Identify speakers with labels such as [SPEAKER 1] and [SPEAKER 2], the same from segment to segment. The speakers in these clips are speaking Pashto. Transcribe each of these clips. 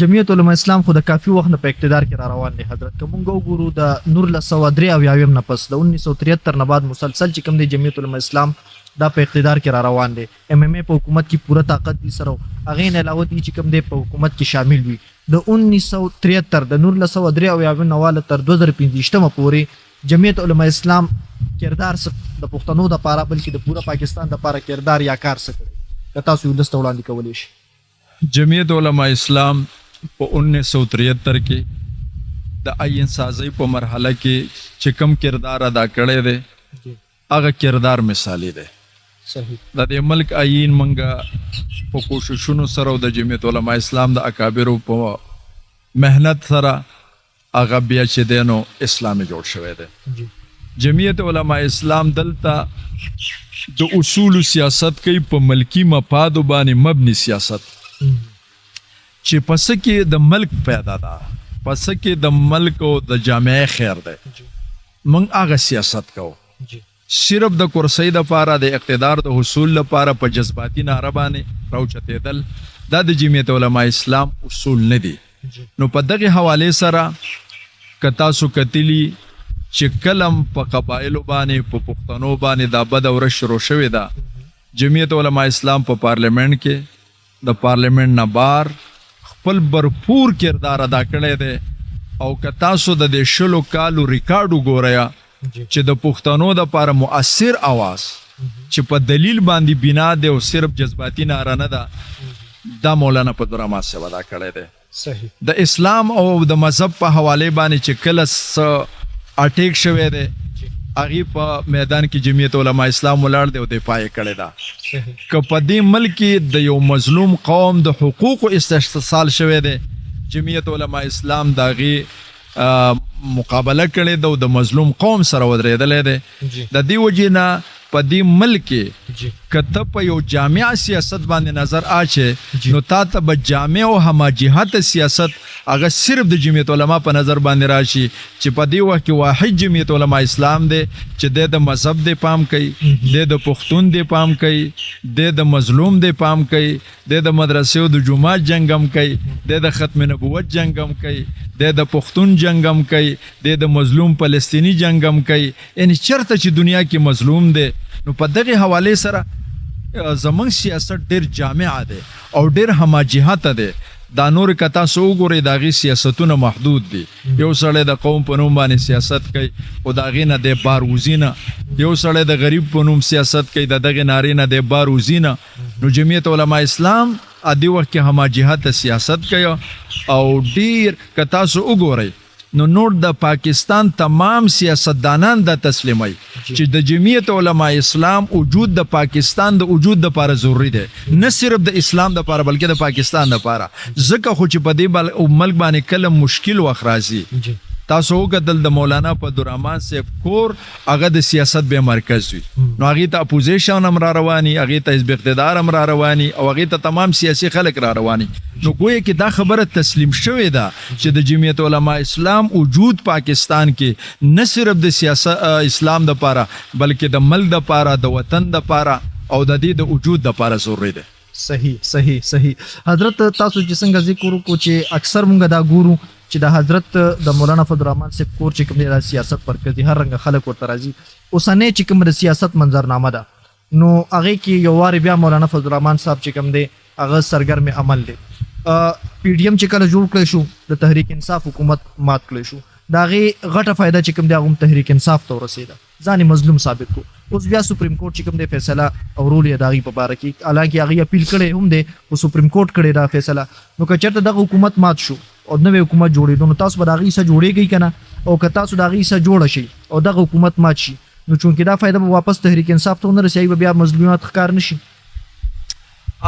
[SPEAKER 1] جمعیت علماء اسلام خو د کافي وخت نه په اقتدار کې را روان دی حضرت. که مونږ وګورو د 1993 نه پس د 1973 نه بعد مسلسل چې کوم دی جمعیت علماء اسلام دا په اقتدار کې را روان دی. MMA په حکومت کې پوره طاقت دي سره، هغې نه علاوه دي چې کوم دی په حکومت کې شامل وي. د 1973 د 1993 نه واله تر 2015 پورې جمعیت علماء اسلام کردار د پښتنو د پاره بلکې د پوره پاکستان د پاره کردار یا کار څه کړی که تاسو یو لست وړاندې کولی شئ؟
[SPEAKER 2] جمعیت علماء اسلام په 1973 کې د آئین سازی په مرحله کې چې کوم کردار ادا کړی دی هغه کردار مثالی دی. د دې ملک آئین منګه په کوششونو سره او د جمعیت علماء اسلام د اکابرو په محنت سره هغه بیا چې دی نو اسلامي جوړ شوی دی. جمعیت علماء اسلام دلته د اصول سیاست کوي په ملکی مفادو باندې مبني سیاست چې پس کې د ملک پیدا ده، پس کې د ملک او د جامعه خیر ده. موږ هغه سیاست کوو صرف د کرسۍ دپاره د اقتدار د حصول لپاره په جذباتي ناره باندې راوچتېدل دا د جمعیت علماء اسلام اصول نه دي. نو په دغه حوالې سره که تاسو کتلي چې کلم په قبایلو باندې په پښتنو باندې دا بده ورځ شروع شوې ده، جمعیت علماء اسلام په پارلیمنت کې د پارلیمنت نه بار خپل برپور کردار ادا کړی دی. او که تاسو د دې 20 کالو ریکارډ وګورئ چې د پښتنو دپاره مؤثر اواز چې په دلیل باندې بنا دی او صرف جذباتي ناره نه ده، دا مولانا عبدالرحمن صاحب ادا کړی دی.
[SPEAKER 1] صحیح.
[SPEAKER 2] د اسلام او د مذهب په حوالې باندې چې کله څه اټیک شوی دی هغې په میدان کې جمعیت علماء اسلام ولاړ دی او دفاع یې کړې ده. که په دې ملک کې د یو مظلوم قوم د حقوقو استحصال شوی دی، جمعیت علماء اسلام د هغې مقابله کړې ده او د مظلوم قوم سره ودرېدلی دی. د دې وجې نه په دې ملک کې که ته په یو جامع سیاست باندې نظر اچې نو تا ته به جامع او هماجهته سیاست هغه صرف د جمعیت علماء په نظر باندې راشي چې په دې وخت کې واحد جمعیت علماء اسلام دی چې د مذهب دی پام کوي، د پښتون دی پام کوي، د مظلوم دی پام کوي، د مدرسې او د جومات جنګ هم کوي، د ختم نبوت جنګ هم کوي، د پښتون جنګ هم کوي، د مظلوم فلسطینی جنګ هم کوي. یعنی چرته چې دنیا کې مظلوم دی نو په دغه حوالې سره زمونږ سیاست ډېر جامع دی او ډېر هماجهته دی. دا نور که تاسو وګورئ د هغې سیاستونه محدود دي. یو سړی د قوم په نوم باندې سیاست کوي خو د هغې نه دی بار وځي نه، یو سړی د غریب په نوم سیاست کوي د دغې نارې نه دی بار وځي نه. نو جمعیت علماء اسلام دې وخت کې هماجهته سیاست کوي او ډېر که تاسو وګورئ نو نور د پاکستان تمام سیاستدانان دا تسلیموي چې د جمعیت علماء اسلام وجود د پاکستان د وجود دپاره ضروري دی، نه صرف د اسلام دپاره بلکې د پاکستان دپاره. ځکه خو چې په دې ملک باندې کله مشکل وخت راځي تاسو وکتل د مولانا عبدالرحمن صاحب کور هغه د سیاست به مرکز وي نو هغې ته اپوزیشن هم را رواني، هغې ته حزب اقتدار هم را رواني او هغې ته تمام سیاسي خلک را رواني. نو گویا کې دا خبره تسلیم شوې ده چې د جمعیت علماء اسلام وجود پاکستان کې نه صرف د سیاست اسلام دپاره بلکې د ملک دپاره د وطن دپاره او د دې د وجود دپاره ضروري ده.
[SPEAKER 1] صحیح حضرت. تاسو چې څنګه ذکر وکړو چې اکثر مونږ دا ګورو چې د حضرت د مولانا فضلالرحمن صاحب کور چې کوم دی سیاست مرکز دی، هر رنګه خلک ورته راځي. اوسنۍ چې کوم د سیاست منظرنامه ده نو هغې کې یو وارې بیا مولانا فضلالرحمن صاحب چې کوم دی هغه سرګرم عمل دی. PDM چې کله جوړ کړی شو د تحریک انصاف حکومت مات کړی شو، د هغې غټه فایده چې کوم دی هغه تحریک انصاف ته ورسېده، ځان یې مظلوم ثابت کړو. اوس بیا سپریم کورټ چې کوم دی فیصله اورولې د هغې په باره کې، حالانکې هغې اپیل کړی هم دی خو سپریم کورټ کړې دا فیصله. نو که چېرته دغه حکومت مات شو او نوې حکومت جوړېدو نو تاسو به د هغې حصه جوړېږئ که نه؟ او که تاسو د هغې حصه جوړه شي او دغه حکومت مات شي نو چونکې دا فایده به واپس تحریک انصاف ته ونه رسي، به بیا مظلومیت ښکار نه شي.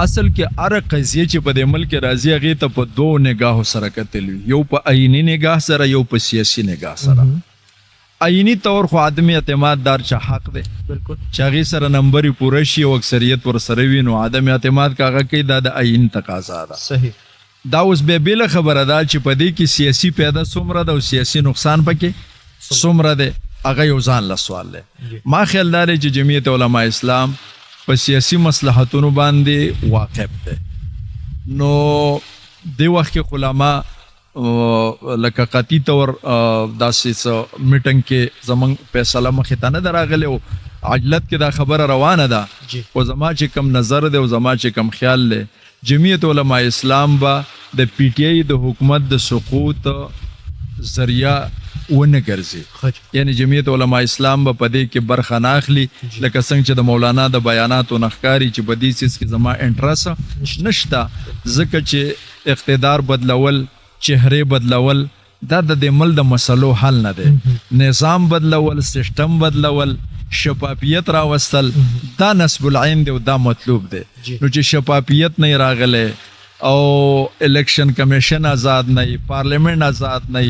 [SPEAKER 2] اصل کې هر قضیه چې په دې ملک راځي هغې ته په دوو نگاهو سره کتل وي، یو په آئینی نگاه سره یو په سیاسي نگاه سره. آئینی طور خو عدم اعتماد دار چا حق دی
[SPEAKER 1] بالکل
[SPEAKER 2] چې هغې سره نمبر پوره شي او اکثریت ورسره وي نو عدم اعتماد که هغه کوي دا د آئین تقاضا ده.
[SPEAKER 1] صحیح.
[SPEAKER 2] دا اوس بیا بېله خبره ده چې په دې کې سیاسي پیدا څومره ده او سیاسي نقصان پکې څومره دی هغه یو ځان له سوال دی. ما خیال دا دی چې جمعیت علماء اسلام په سیاسي مصلحتونو باندې واقف دی. نو د وخت کې علما لکه قطعي طور داسې څه میټنګ کې زمونږ فیصله مخې ته نه ده راغلی او عجلت کې دا خبره روانه ده او زما چې کم نظر دی او زما چې کم خیال دی جمعیت علماء اسلام به د پی ټی آی د حکومت د سقوط ذریعہ ونه ګرځي یعنی جمعیت علماء اسلام به په دې کې برخه نه اخلي لکه څنګه چې د مولانا د بیاناتو نه ښکاري چې په دې څیز کې زما انټرست نشته ځکه چې اقتدار بدلول چهره بدلول دا د مل د مسلو حل نه دی نظام بدلول سیستم بدلول شفافیت راوستل دا نسب العین دی او دا مطلوب دی نو چې شفافیت نه راغله او الیکشن کمیشن آزاد نه پارلیمنت آزاد نه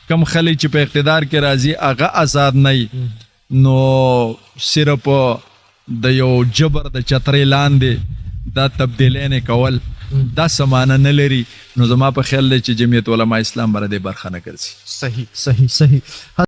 [SPEAKER 2] کم خلک چې په اقتدار کې راځي هغه آزاد نه نو صرف د یو جبر د چترې لاندې دا تبدیلین کول دا سمانه نه لري نو زما په خیال دی چې جمعیت علماء اسلام باندې برخه نه ګرځي
[SPEAKER 1] صحیح